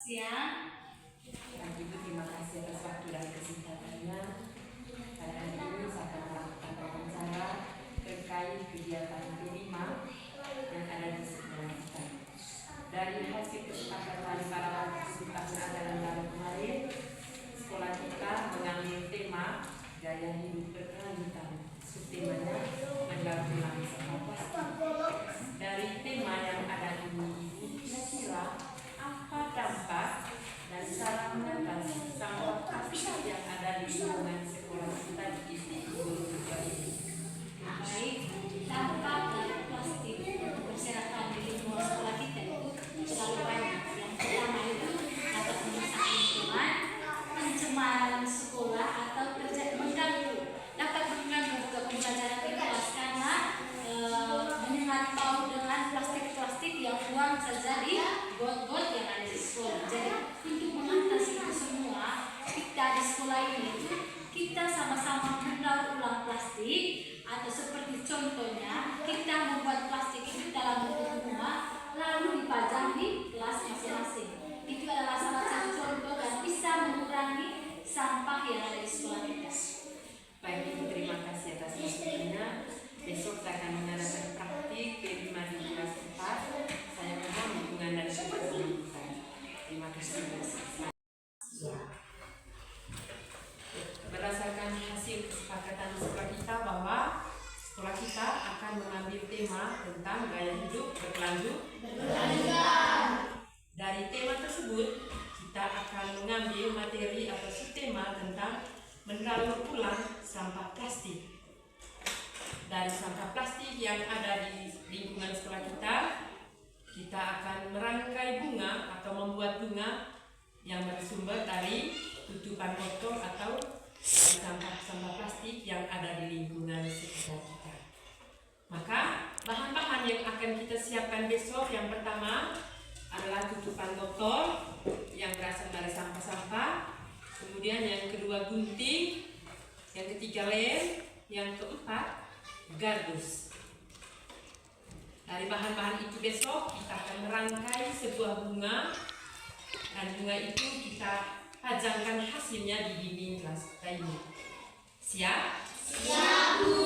Siang. Dan Ibu terima kasih atas waktu dan kesempatannya. Pada hari ini saya akan melakukan wawancara terkait kegiatan kelima yang ada di sekolah kita. Dari hasil kesepakatan para partisipasi dalam kemarin, sekolah kita mengambil tema gaya hidup berkelanjutan. Subtemanya menggalang sama plastik. Dari tema yang ada ini, Ibu kira-kira apa dampak dan cara mengatasi sampah plastik yang ada di lingkungan sekolah kita di Ibu ini? Baik, dampak dari plastik berserakan di lingkungan sekolah kita itu selalu banyak. Yang pertama itu dapat merusak lingkungan, pencemaran sekolah atau dapat mengganggu juga pembelajaran di kelas karena menyengat bau dengan plastik-plastik yang buang saja di got-got yang ada di sekolah. Jadi untuk mengatasi itu semua, kita di sekolah ini kita sama-sama mendaur ulang plastik, atau seperti contohnya kita membuat plastik itu dalam bentuk bunga lalu dipajang di kelas masing-masing. Itu adalah salah satu contoh dan bisa mengurangi sampah yang ada di sekolah kita. Baik, Ibu terima kasih atas waktunya. Besok saya akan mengadakan praktik P5 di kelas 4. Saya mohon dukungan dari semua kita. Terima kasih. Berdasarkan hasil kesepakatan sekolah kita bahwa sekolah kita akan mengambil tema tentang gaya hidup berkelanjutan. Dari tema tersebut kita akan mengambil materi atau subtema tentang mendaur ulang sampah plastik. Dari sampah plastik yang ada di lingkungan sekolah kita akan merangkai bunga atau membuat bunga yang bersumber dari tutupan botol atau sampah plastik yang ada di lingkungan sekitar kita. Maka bahan-bahan yang akan kita siapkan besok yang pertama adalah tutupan botol yang berasal dari sampah-sampah, kemudian yang kedua gunting, yang ketiga lem, yang keempat gardus. Dari bahan-bahan itu besok kita akan merangkai sebuah bunga dan bunga itu kita pajangkan hasilnya di dinding kelas kita ini. Siap? Siap, Bu.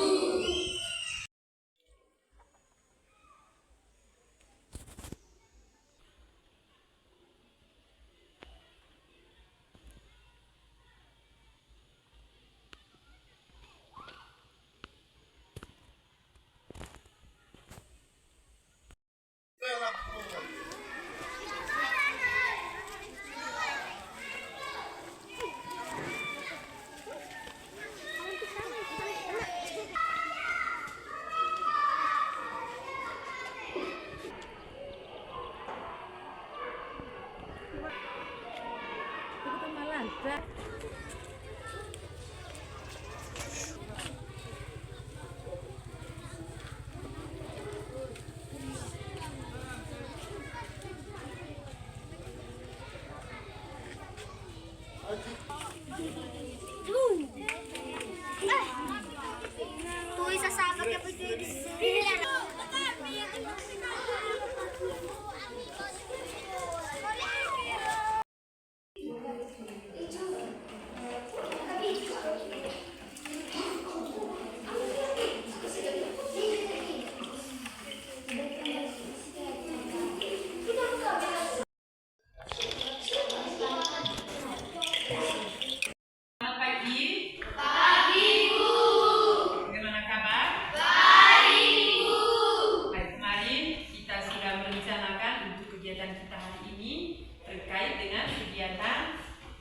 Tu isa sapat ka po ito.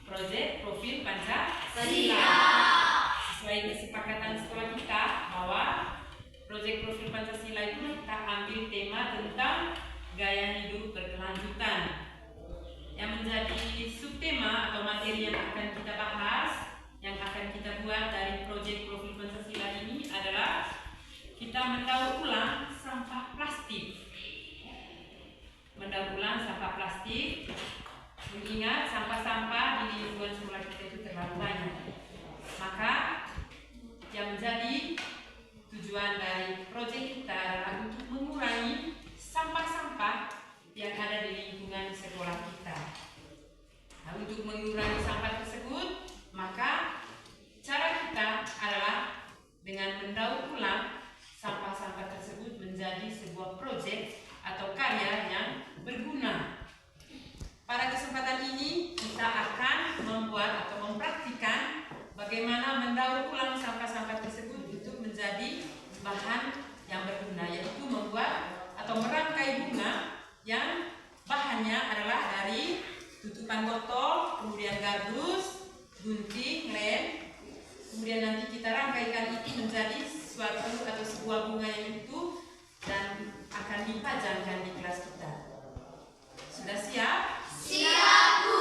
Proyek Profil Pancasila. Sesuai kesepakatan sekolah kita bahwa proyek Profil Pancasila itu kita ambil tema tentang gaya hidup berkelanjutan. Yang menjadi subtema atau materi yang akan kita bahas, yang akan kita buat dari proyek Profil Pancasila ini adalah kita mendaur ulang sampah plastik. Mendaur ulang sampah plastik. Mengingat sampah-sampah di lingkungan sekolah kita itu terlalu banyak, maka yang menjadi tujuan dari proyek kita adalah untuk mengurangi sampah-sampah yang ada di lingkungan sekolah kita. tutupan botol, kemudian gardus, gunting, lem. Kemudian nanti kita rangkaikan itu menjadi suatu atau sebuah bunga yang utuh dan akan dipajangkan di kelas kita. Sudah siap? Siap, Bu.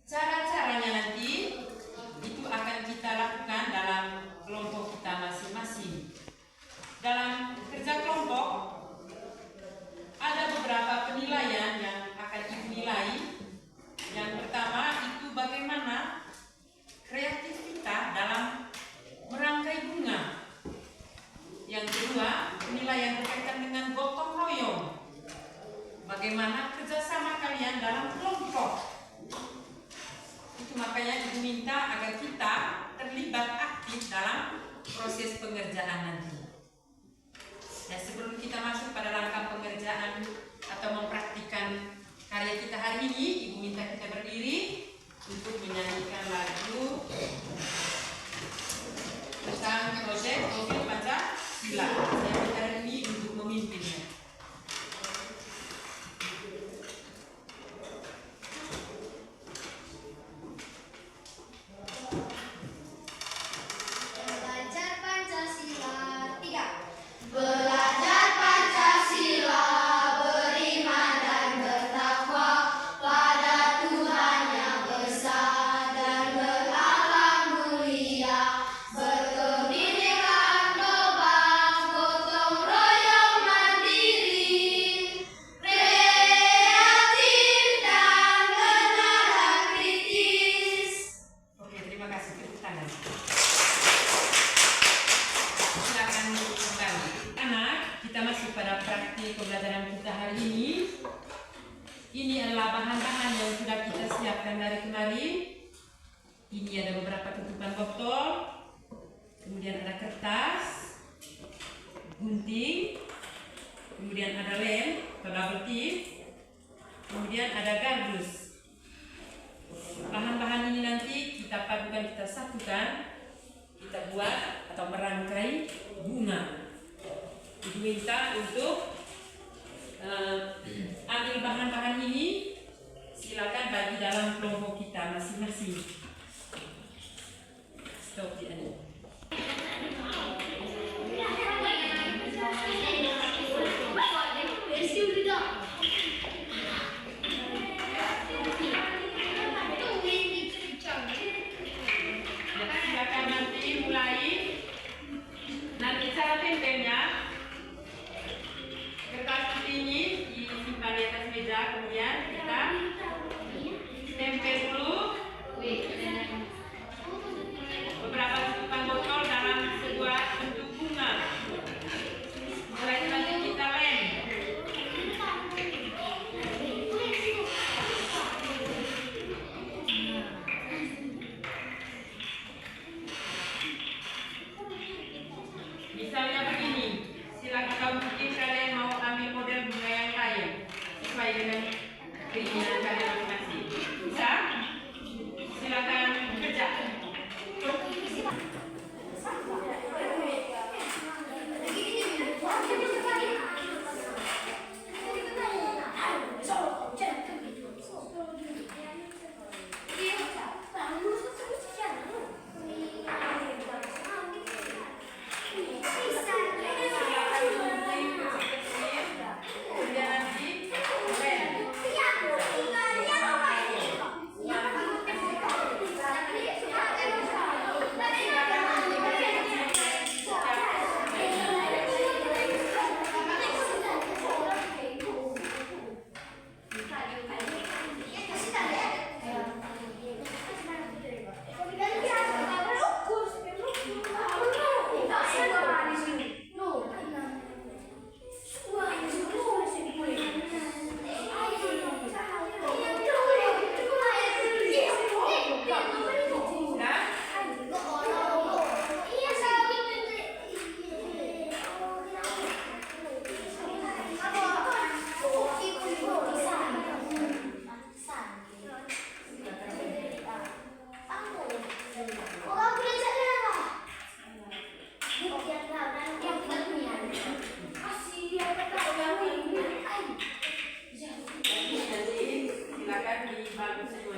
Cara-caranya nanti itu akan kita lakukan dalam kelompok kita masing-masing. Dalam kerja kelompok ada beberapa penilaian yang akan Ibu nilai. Yang pertama itu bagaimana kreatif kita dalam merangkai bunga. Yang kedua, penilaian berkaitan dengan gotong royong. Bagaimana kerjasama kalian dalam kelompok. Itu makanya Ibu minta agar kita terlibat aktif dalam proses pengerjaan nanti. Ya, sebelum kita masuk pada langkah pengerjaan atau mempraktikkan karya kita hari ini, Ibu minta kita berdiri untuk menyanyikan lagu tentang proyek profil Pancasila. Saya minta hari ini untuk memimpinnya. Belajar Pancasila 3. Belajar Pancasila, beriman dan bertakwa pada Tuhan yang Esa dan berakhlak mulia, berkebinekaan global, gotong royong mandiri, kreatif dan benar kritis. Oke, terima kasih. Tepuk tangan. Silakan kembali. Anak, kita masuk pada praktik pembelajaran kita hari ini. Ini adalah bahan-bahan yang sudah kita siapkan dari kemarin. Ini ada beberapa tutupan botol, kemudian ada kertas, gunting, kemudian ada lem atau double tip, kemudian ada gardus. Bahan-bahan ini nanti kita padukan, kita satukan, kita buat atau merangkai bunga. Ibu minta untuk ambil bahan-bahan ini, silakan bagi dalam kelompok kita masing-masing. Stop di sini. Silakan nanti mulai. Nanti cara tempelnya, kertas putih ini disimpan di atas meja, kemudian kita tempel dulu bagus semua.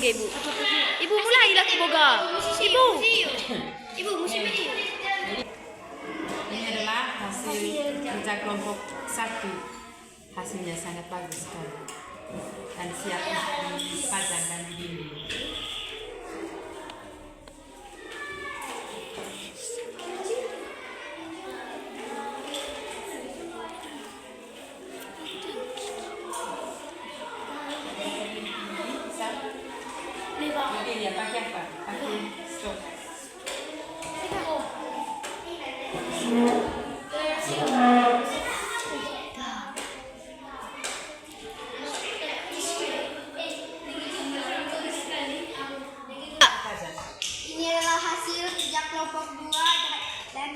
Ibu. Ibu mulai lagi boga. Ibu. Ibu musim ini. Ini adalah hasil kerja kelompok 1. Hasilnya sangat bagus sekali dan siap untuk dipajang dan didinding. Mungkin ya pakai apa? Pakai stok. Ini adalah hasil kerja kelompok 2 dan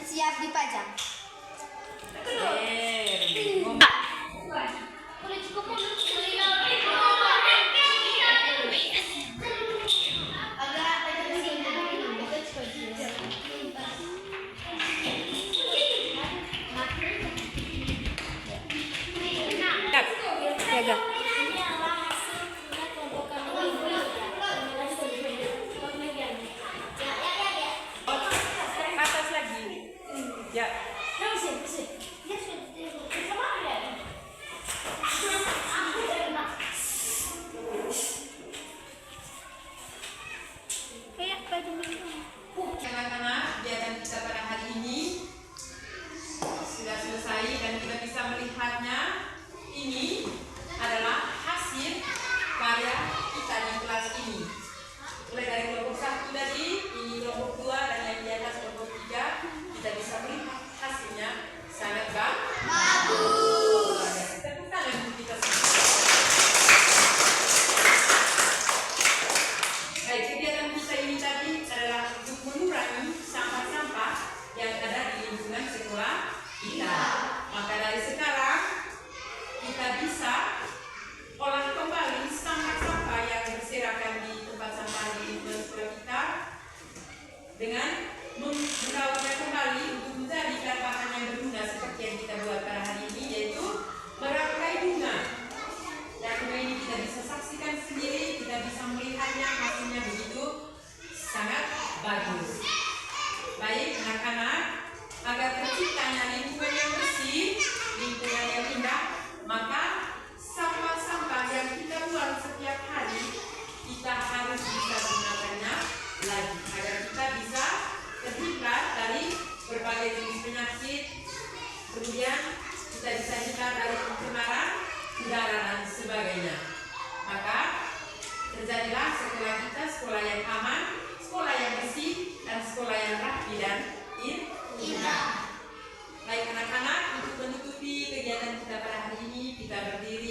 siap dipajang. Jaga. Atas lagi. Ya. Anak-anak, kegiatan kita pada hari ini sudah selesai dan kita bisa melihatnya. Ini adalah hasil karya kita di kelas ini. Mulai dari kelompok 1 tadi, ini kelompok 2 dan yang di atas kelompok 3, kita bisa melihat hasilnya sangat bagus. Tepuk tangan untuk kita semua. Baik, kegiatan kita ini tadi adalah untuk mengurangi sampah-sampah yang ada di lingkungan sekolah kita. Maka dari sekarang kita bisa olah kembali sampah-sampah yang berserakan di tempat sampah di lingkungan sekolah kita dengan mendaurnya kembali untuk menjadikan bahan yang berguna seperti yang kita buat pada hari ini, yaitu merangkai bunga. Dan bunga ini kita bisa saksikan sendiri, kita bisa melihatnya, hasilnya begitu sangat bagus. Baik anak-anak, agar terciptanya lingkungan yang bersih, lingkungan yang indah, maka sampah-sampah yang kita buang setiap hari kita harus bisa gunakannya lagi agar kita bisa terhindar dari berbagai jenis penyakit, kemudian kita bisa hindar dari pencemaran udara dan sebagainya. Maka terjadilah sekolah kita sekolah yang aman, sekolah yang bersih, dan sekolah yang rapi dan indah. Baik anak-anak, untuk menutupi kegiatan kita pada hari ini, kita berdiri